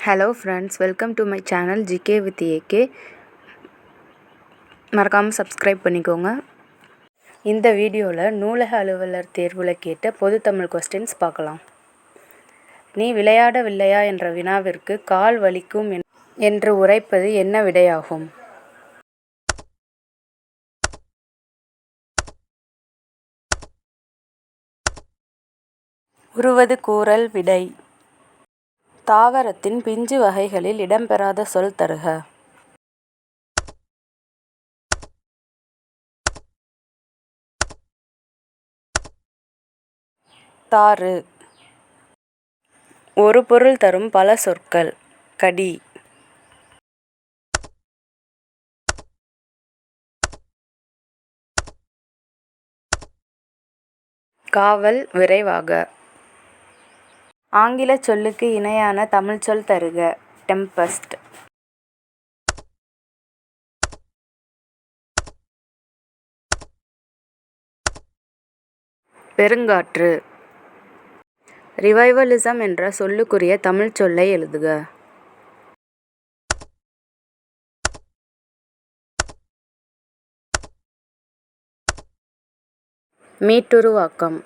Hello friends, welcome to my channel GK with AK. மறக்காமல் subscribe பண்ணிக்கோங்க. இந்த வீடியோவில் நூலக அலுவலர் தேர்வில் கேட்ட பொது தமிழ் கொஸ்டின்ஸ் பார்க்கலாம். நீ விளையாடவில்லையா என்ற வினாவிற்கு கால் வலிக்கும் என்று உரைப்பது என்ன விடையாகும்? உருவது கூறல். விடை தாவரத்தின் பிஞ்சு வகைகளில் இடம்பெறாத சொல் தருக. தாறு. ஒரு பொருள் தரும் பல சொற்கள். கடி. காவல். விரைவாக. ஆங்கில சொல்லுக்கு இணையான தமிழ் சொல் தருக. டெம்பஸ்ட். பெருங்காற்று. ரிவைவலிசம் என்ற சொல்லுக்குரிய தமிழ் சொல்லை எழுதுக. மீட்டுருவாக்கம்.